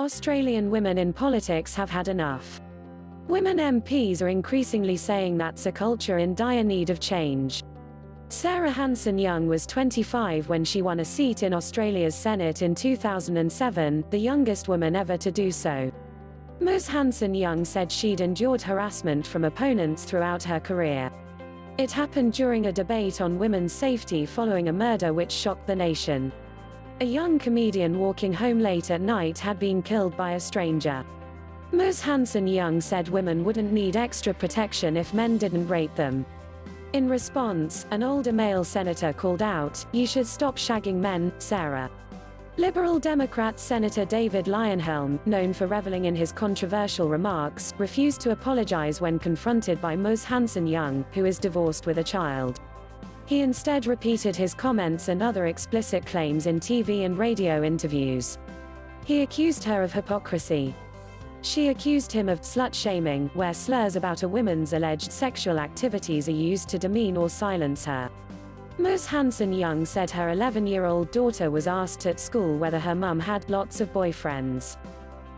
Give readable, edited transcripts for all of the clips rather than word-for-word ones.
Australian women in politics have had enough. Women MPs are increasingly saying that's a culture in dire need of change. Sarah Hanson-Young was 25 when she won a seat in Australia's Senate in 2007, the youngest woman ever to do so. Ms Hanson-Young said she'd endured harassment from opponents throughout her career. It happened during a debate on women's safety following a murder which shocked the nation. A young comedian walking home late at night had been killed by a stranger. Ms Hanson-Young said women wouldn't need extra protection if men didn't rape them. In response, an older male senator called out, "You should stop shagging men, Sarah." Liberal Democrat Senator David Leyonhjelm, known for revelling in his controversial remarks, refused to apologise when confronted by Ms Hanson-Young, who is divorced with a child. He instead repeated his comments and other explicit claims in TV and radio interviews. He accused her of hypocrisy. She accused him of slut-shaming, where slurs about a woman's alleged sexual activities are used to demean or silence her. Ms Hanson-Young said her 11-year-old daughter was asked at school whether her mum had lots of boyfriends.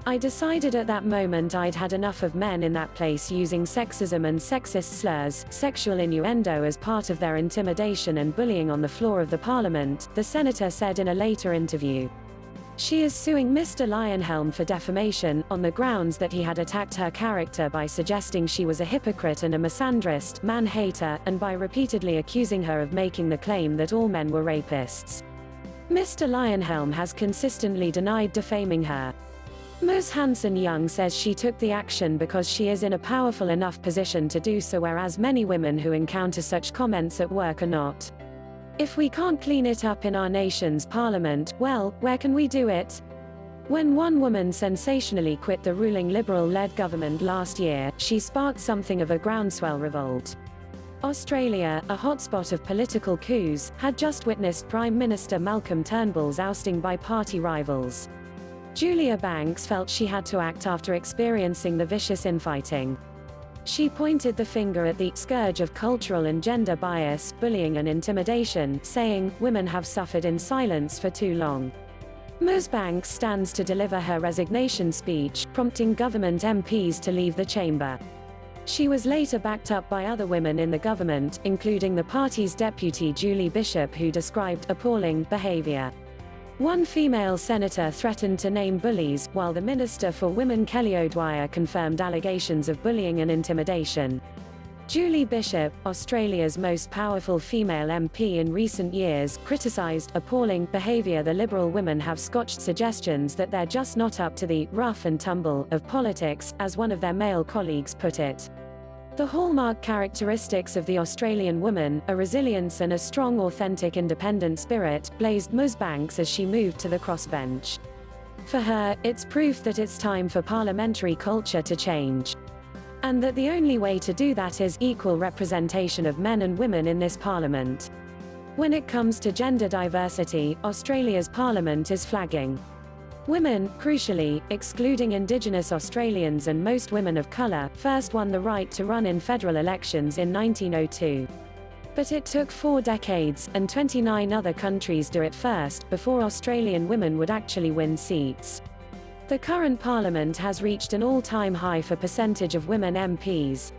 "I decided at that moment I'd had enough of men in that place using sexism and sexist slurs, sexual innuendo as part of their intimidation and bullying on the floor of the parliament," the senator said in a later interview. She is suing Mr Leyonhjelm for defamation, on the grounds that he had attacked her character by suggesting she was a hypocrite and a misandrist, man-hater, and by repeatedly accusing her of making the claim that all men were rapists. Mr Leyonhjelm has consistently denied defaming her. Ms Hanson-Young says she took the action because she is in a powerful enough position to do so, whereas many women who encounter such comments at work are not. "If we can't clean it up in our nation's parliament, well, where can we do it?" When one woman sensationally quit the ruling Liberal-led government last year, she sparked something of a groundswell revolt. Australia, a hotspot of political coups, had just witnessed Prime Minister Malcolm Turnbull's ousting by party rivals. Julia Banks felt she had to act after experiencing the vicious infighting. She pointed the finger at the scourge of cultural and gender bias, bullying and intimidation, saying, "Women have suffered in silence for too long." Ms Banks stands to deliver her resignation speech, prompting government MPs to leave the chamber. She was later backed up by other women in the government, including the party's deputy Julie Bishop, who described appalling behaviour. One female senator threatened to name bullies, while the Minister for Women Kelly O'Dwyer confirmed allegations of bullying and intimidation. Julie Bishop, Australia's most powerful female MP in recent years, criticised appalling behaviour the Liberal women have scotched suggestions that they're just not up to the rough and tumble of politics, as one of their male colleagues put it. The hallmark characteristics of the Australian woman, a resilience and a strong, authentic, independent spirit, blazed Ms Banks as she moved to the crossbench. For her, it's proof that it's time for parliamentary culture to change. And that the only way to do that is equal representation of men and women in this parliament. When it comes to gender diversity, Australia's parliament is flagging. Women, crucially, excluding Indigenous Australians and most women of colour, first won the right to run in federal elections in 1902. But it took 4 decades, and 29 other countries do it first, before Australian women would actually win seats. The current parliament has reached an all-time high for percentage of women MPs.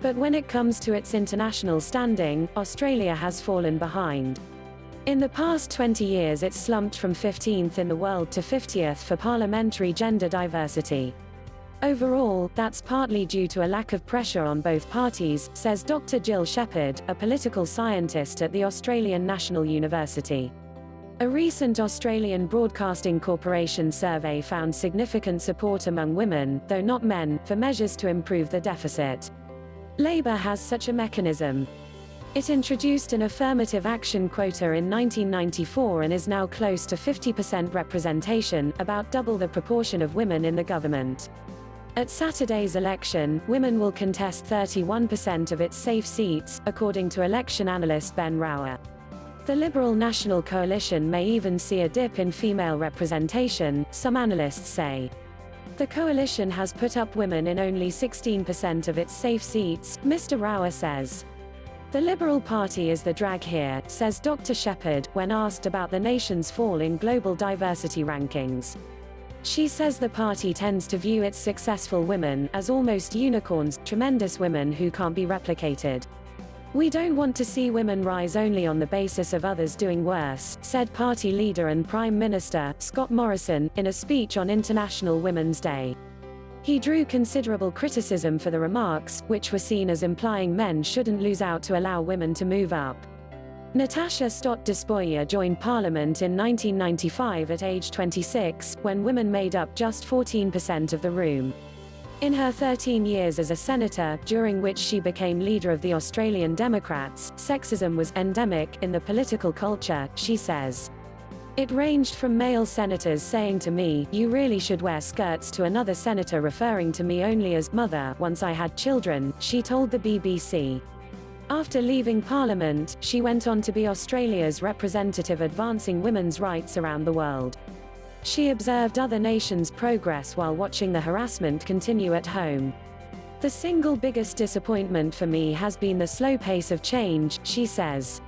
But when it comes to its international standing, Australia has fallen behind. In the past 20 years it's slumped from 15th in the world to 50th for parliamentary gender diversity. Overall, that's partly due to a lack of pressure on both parties, says Dr. Jill Shepherd, a political scientist at the Australian National University. A recent Australian Broadcasting Corporation survey found significant support among women, though not men, for measures to improve the deficit. Labor has such a mechanism. It introduced an affirmative action quota in 1994 and is now close to 50% representation, about double the proportion of women in the government. At Saturday's election, women will contest 31% of its safe seats, according to election analyst Ben Rower. The Liberal National Coalition may even see a dip in female representation, some analysts say. The coalition has put up women in only 16% of its safe seats, Mr. Rower says. The Liberal Party is the drag here, says Dr. Shepherd, when asked about the nation's fall in global diversity rankings. She says the party tends to view its successful women as almost unicorns, tremendous women who can't be replicated. "We don't want to see women rise only on the basis of others doing worse," said party leader and Prime Minister, Scott Morrison, in a speech on International Women's Day. He drew considerable criticism for the remarks, which were seen as implying men shouldn't lose out to allow women to move up. Natasha Stott Despoja joined Parliament in 1995 at age 26, when women made up just 14% of the room. In her 13 years as a senator, during which she became leader of the Australian Democrats, sexism was endemic in the political culture, she says. "It ranged from male senators saying to me, 'You really should wear skirts,' to another senator referring to me only as mother once I had children," she told the BBC. After leaving Parliament, she went on to be Australia's representative advancing women's rights around the world. She observed other nations' progress while watching the harassment continue at home. "The single biggest disappointment for me has been the slow pace of change," she says.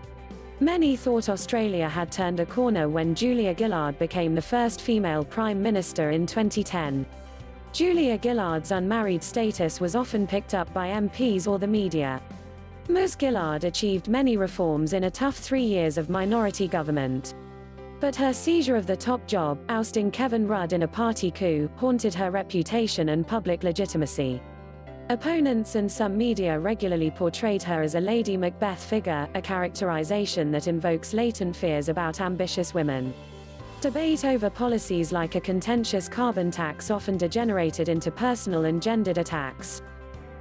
Many thought Australia had turned a corner when Julia Gillard became the first female Prime Minister in 2010. Julia Gillard's unmarried status was often picked up by MPs or the media. Ms Gillard achieved many reforms in a tough 3 years of minority government. But her seizure of the top job, ousting Kevin Rudd in a party coup, haunted her reputation and public legitimacy. Opponents and some media regularly portrayed her as a Lady Macbeth figure, a characterization that invokes latent fears about ambitious women. Debate over policies like a contentious carbon tax often degenerated into personal and gendered attacks.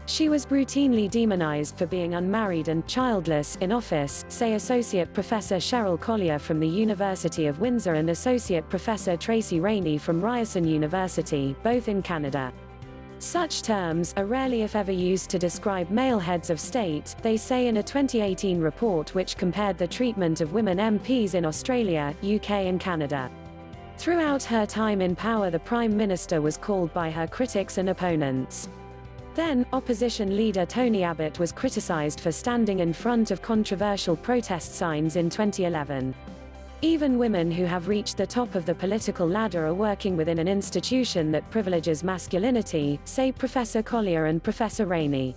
She was routinely demonized for being unmarried and childless in office, say Associate Professor Cheryl Collier from the University of Windsor and Associate Professor Tracy Rainey from Ryerson University, both in Canada. Such terms are rarely if ever used to describe male heads of state, they say in a 2018 report which compared the treatment of women MPs in Australia, UK and Canada. Throughout her time in power, the Prime Minister was called by her critics and opponents. Then, opposition leader Tony Abbott was criticised for standing in front of controversial protest signs in 2011. Even women who have reached the top of the political ladder are working within an institution that privileges masculinity, say Professor Collier and Professor Rainey.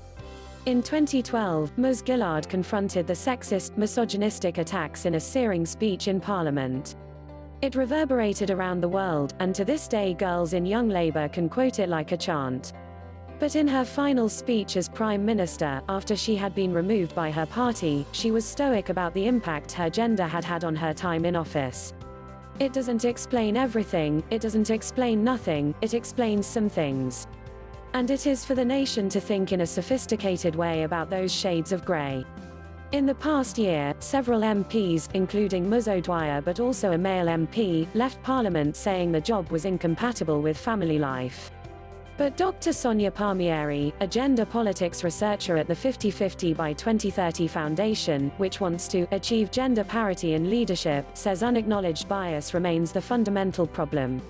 In 2012, Ms Gillard confronted the sexist, misogynistic attacks in a searing speech in Parliament. It reverberated around the world, and to this day girls in Young Labour can quote it like a chant. But in her final speech as Prime Minister, after she had been removed by her party, she was stoic about the impact her gender had had on her time in office. "It doesn't explain everything, it doesn't explain nothing, it explains some things. And it is for the nation to think in a sophisticated way about those shades of grey." In the past year, several MPs, including Ms O'Dwyer but also a male MP, left Parliament saying the job was incompatible with family life. But Dr. Sonia Palmieri, a gender politics researcher at the 50/50 by 2030 Foundation, which wants to achieve gender parity in leadership, says unacknowledged bias remains the fundamental problem.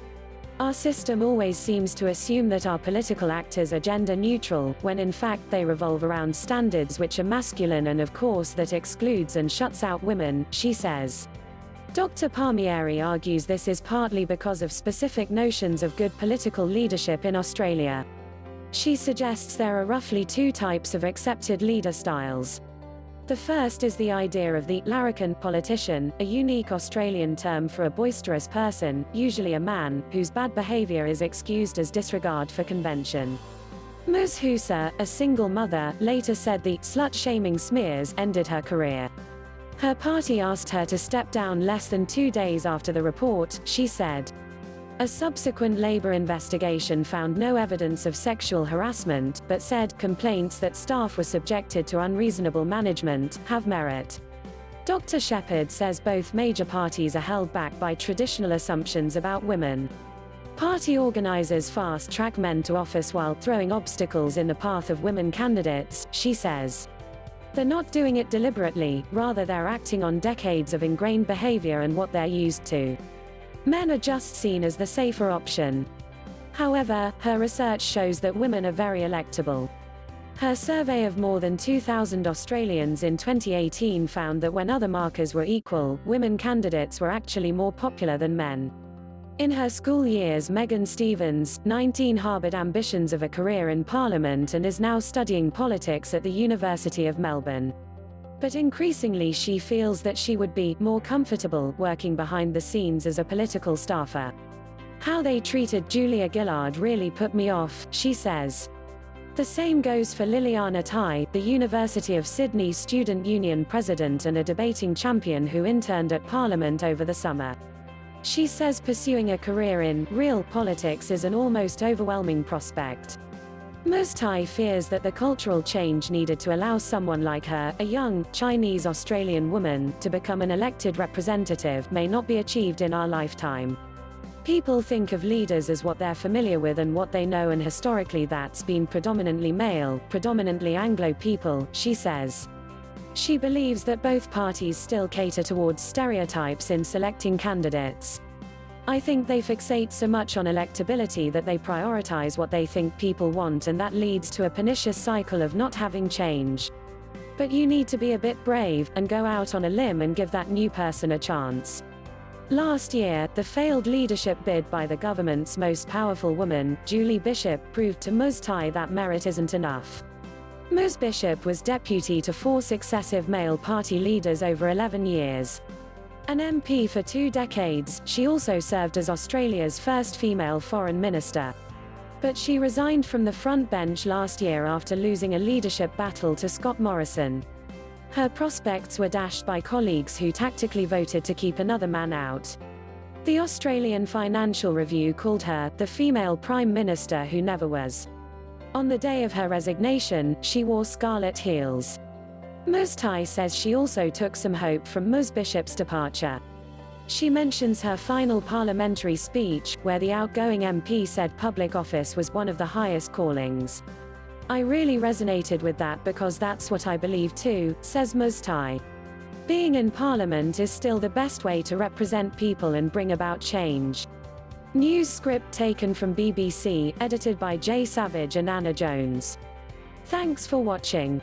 "Our system always seems to assume that our political actors are gender neutral, when in fact they revolve around standards which are masculine and of course that excludes and shuts out women," she says. Dr. Palmieri argues this is partly because of specific notions of good political leadership in Australia. She suggests there are roughly 2 types of accepted leader styles. The first is the idea of the larrikin politician, a unique Australian term for a boisterous person, usually a man, whose bad behaviour is excused as disregard for convention. Ms Hooser, a single mother, later said the slut-shaming smears ended her career. Her party asked her to step down less than 2 days after the report, she said. A subsequent Labour investigation found no evidence of sexual harassment, but said complaints that staff were subjected to unreasonable management have merit. Dr. Shepherd says both major parties are held back by traditional assumptions about women. Party organisers fast-track men to office while throwing obstacles in the path of women candidates, she says. They're not doing it deliberately, rather they're acting on decades of ingrained behavior and what they're used to. Men are just seen as the safer option. However, her research shows that women are very electable. Her survey of more than 2,000 Australians in 2018 found that when other markers were equal, women candidates were actually more popular than men. In her school years, Megan Stevens, 19, harbored ambitions of a career in Parliament and is now studying politics at the University of Melbourne. But increasingly she feels that she would be more comfortable working behind the scenes as a political staffer. "How they treated Julia Gillard really put me off," she says. The same goes for Liliana Tai, the University of Sydney Student Union president and a debating champion who interned at Parliament over the summer. She says pursuing a career in real politics is an almost overwhelming prospect. Ms Tai fears that the cultural change needed to allow someone like her, a young, Chinese-Australian woman, to become an elected representative may not be achieved in our lifetime. People think of leaders as what they're familiar with and what they know, and historically that's been predominantly male, predominantly Anglo people, she says. She believes that both parties still cater towards stereotypes in selecting candidates. "I think they fixate so much on electability that they prioritize what they think people want, and that leads to a pernicious cycle of not having change. But you need to be a bit brave, and go out on a limb and give that new person a chance." Last year, the failed leadership bid by the government's most powerful woman, Julie Bishop, proved to Ms Tai that merit isn't enough. Ms Bishop was deputy to 4 successive male party leaders over 11 years. An MP for 2 decades, she also served as Australia's first female foreign minister. But she resigned from the front bench last year after losing a leadership battle to Scott Morrison. Her prospects were dashed by colleagues who tactically voted to keep another man out. The Australian Financial Review called her the female prime minister who never was. On the day of her resignation, she wore scarlet heels. Ms Tai says she also took some hope from Ms Bishop's departure. She mentions her final parliamentary speech, where the outgoing MP said public office was one of the highest callings. "I really resonated with that because that's what I believe too," says Ms Tai. "Being in Parliament is still the best way to represent people and bring about change." News script taken from BBC, edited by Jay Savage and Anna Jones. Thanks for watching.